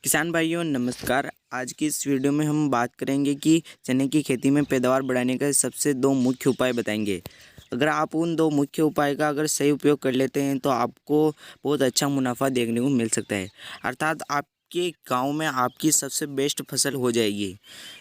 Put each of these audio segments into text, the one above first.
किसान भाइयों नमस्कार। आज की इस वीडियो में हम बात करेंगे कि चने की खेती में पैदावार बढ़ाने का सबसे दो मुख्य उपाय बताएंगे। अगर आप उन दो मुख्य उपाय का अगर सही उपयोग कर लेते हैं तो आपको बहुत अच्छा मुनाफा देखने को मिल सकता है, अर्थात आपके गांव में आपकी सबसे बेस्ट फसल हो जाएगी।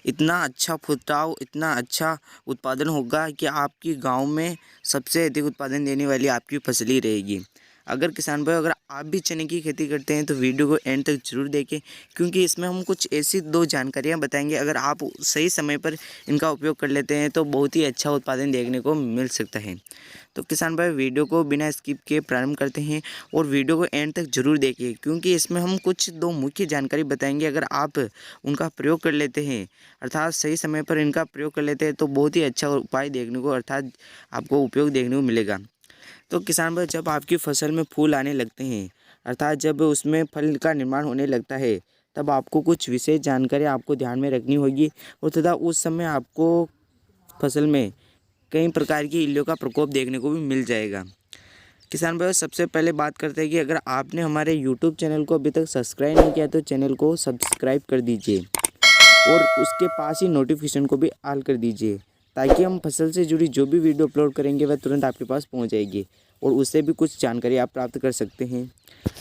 इतना अच्छा फुटाव, इतना अच्छा उत्पादन होगा कि आपकी गांव में सबसे अधिक उत्पादन देने वाली आपकी फसल ही रहेगी। अगर किसान भाई, अगर आप भी चने की खेती करते हैं तो वीडियो को एंड तक जरूर देखें, क्योंकि इसमें हम कुछ ऐसी दो जानकारियां बताएंगे। अगर आप सही समय पर इनका उपयोग कर लेते हैं तो बहुत ही अच्छा उत्पादन देखने को मिल सकता है। तो किसान भाई, वीडियो को बिना स्किप किए प्रारंभ करते हैं और वीडियो को एंड तक जरूर देखिए, क्योंकि इसमें हम कुछ दो मुख्य जानकारी बताएंगे। अगर आप उनका प्रयोग कर लेते हैं, अर्थात सही समय पर इनका प्रयोग कर लेते हैं, तो बहुत ही अच्छा उपाय देखने को, अर्थात आपको उपयोग देखने को मिलेगा। तो किसान भाई, जब आपकी फसल में फूल आने लगते हैं, अर्थात जब उसमें फल का निर्माण होने लगता है, तब आपको कुछ विशेष जानकारी आपको ध्यान में रखनी होगी। और तथा उस समय आपको फसल में कई प्रकार की इल्लियों का प्रकोप देखने को भी मिल जाएगा। किसान भाई, सबसे पहले बात करते हैं कि अगर आपने हमारे यूट्यूब चैनल को अभी तक सब्सक्राइब नहीं किया तो चैनल को सब्सक्राइब कर दीजिए और उसके पास ही नोटिफिकेशन को भी ऑल कर दीजिए, ताकि हम फसल से जुड़ी जो भी वीडियो अपलोड करेंगे वह तुरंत आपके पास पहुंच जाएगी और उससे भी कुछ जानकारी आप प्राप्त कर सकते हैं।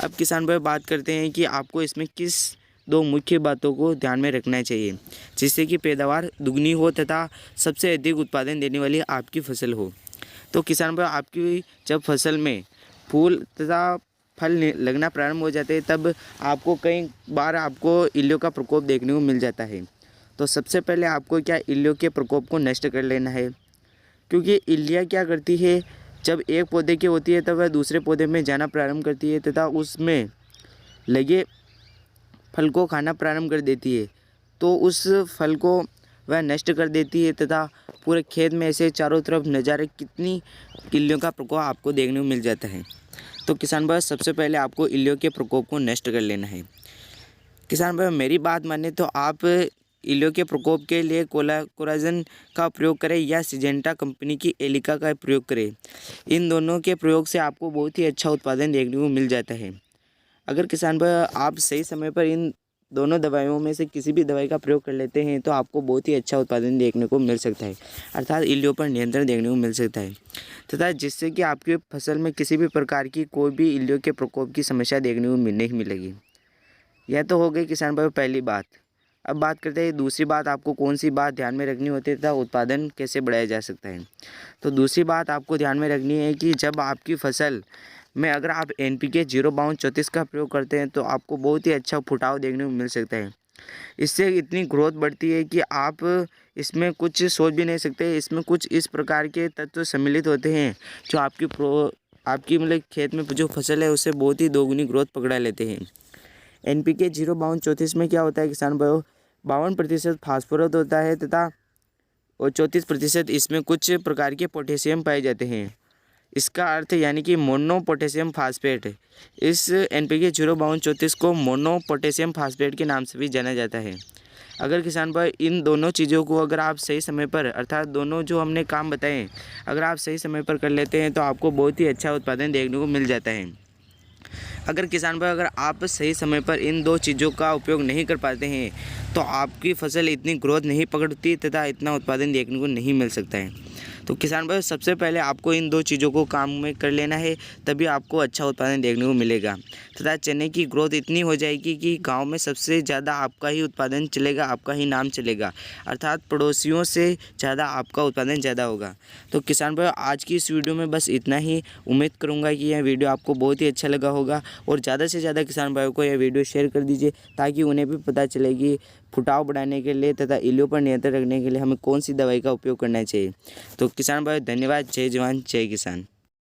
अब किसान भाई, बात करते हैं कि आपको इसमें किस दो मुख्य बातों को ध्यान में रखना चाहिए जिससे कि पैदावार दुगनी हो तथा सबसे अधिक उत्पादन देने वाली आपकी फसल हो। तो किसान भाई, आपकी जब फसल में फूल तथा फल लगना प्रारंभ हो जाते हैं, तब आपको कई बार आपको इल्लियों का प्रकोप देखने को मिल जाता है। तो सबसे पहले आपको क्या इल्लियों के प्रकोप को नष्ट कर लेना है, क्योंकि इल्लियाँ क्या करती है, जब एक पौधे की होती है तब वह दूसरे पौधे में जाना प्रारंभ करती है तथा उसमें लगे फल को खाना प्रारंभ कर देती है। तो उस फल को वह नष्ट कर देती है तथा पूरे खेत में ऐसे चारों तरफ नज़ारे कितनी इल्लियों का प्रकोप आपको देखने को मिल जाता है। तो किसान भाई, सबसे पहले आपको इल्लियों के प्रकोप को नष्ट कर लेना है। किसान भाई, मेरी बात माने तो आप इल्लियों के प्रकोप के लिए कोराजन का प्रयोग करें या सिजेंटा कंपनी की एलिका का प्रयोग करें। इन दोनों के प्रयोग से आपको बहुत ही अच्छा उत्पादन देखने को मिल जाता है। अगर किसान भाई, आप सही समय पर इन दोनों दवाइयों में से किसी भी दवाई का प्रयोग कर लेते हैं तो आपको बहुत ही अच्छा उत्पादन देखने को मिल सकता है, अर्थात इल्लियों पर नियंत्रण देखने को मिल सकता है तथा जिससे कि आपकी फसल में किसी भी प्रकार की कोई भी इल्लियों के प्रकोप की समस्या देखने को नहीं मिलेगी। यह तो हो गई किसान भाई पहली बात। अब बात करते हैं दूसरी बात, आपको कौन सी बात ध्यान में रखनी होती है तथा उत्पादन कैसे बढ़ाया जा सकता है। तो दूसरी बात आपको ध्यान में रखनी है कि जब आपकी फसल में अगर आप NPK 05234 का प्रयोग करते हैं तो आपको बहुत ही अच्छा फुटाव देखने को मिल सकता है। इससे इतनी ग्रोथ बढ़ती है कि आप इसमें कुछ सोच भी नहीं सकते। इसमें कुछ इस प्रकार के तत्व सम्मिलित होते हैं जो आपकी मतलब खेत में जो फसल है उससे बहुत ही दोगुनी ग्रोथ पकड़ा लेते हैं। NPK 05234 में क्या होता है किसान भाइयों, 52% फास्फोरस होता है तथा और 34% इसमें कुछ प्रकार के पोटेशियम पाए जाते हैं। इसका अर्थ यानी कि मोनो पोटेशियम फास्फेट। इस NPK 05234 को मोनो पोटेशियम फास्फेट के नाम से भी जाना जाता है। अगर किसान भाई, इन दोनों चीज़ों को अगर आप सही समय पर, अर्थात दोनों जो हमने काम बताए, अगर आप सही समय पर कर लेते हैं तो आपको बहुत ही अच्छा उत्पादन देखने को मिल जाता है। अगर किसान भाई, अगर आप सही समय पर इन दो चीज़ों का उपयोग नहीं कर पाते हैं तो आपकी फसल इतनी ग्रोथ नहीं पकड़ती तथा इतना उत्पादन देखने को नहीं मिल सकता है। तो किसान भाई, सबसे पहले आपको इन दो चीज़ों को काम में कर लेना है, तभी आपको अच्छा उत्पादन देखने को मिलेगा तथा चने की ग्रोथ इतनी हो जाएगी कि गांव में सबसे ज़्यादा आपका ही उत्पादन चलेगा, आपका ही नाम चलेगा, अर्थात पड़ोसियों से ज़्यादा आपका उत्पादन ज़्यादा होगा। तो किसान भाई, आज की इस वीडियो में बस इतना ही। उम्मीद करूँगा कि यह वीडियो आपको बहुत ही अच्छा लगा होगा और ज़्यादा से ज़्यादा किसान भाइयों को यह वीडियो शेयर कर दीजिए, ताकि उन्हें भी पता चले कि फुटाव बढ़ाने के लिए तथा इल्लियों पर नियंत्रण रखने के लिए हमें कौन सी दवाई का उपयोग करना चाहिए। तो किसान भाई, धन्यवाद। जय जवान जय किसान।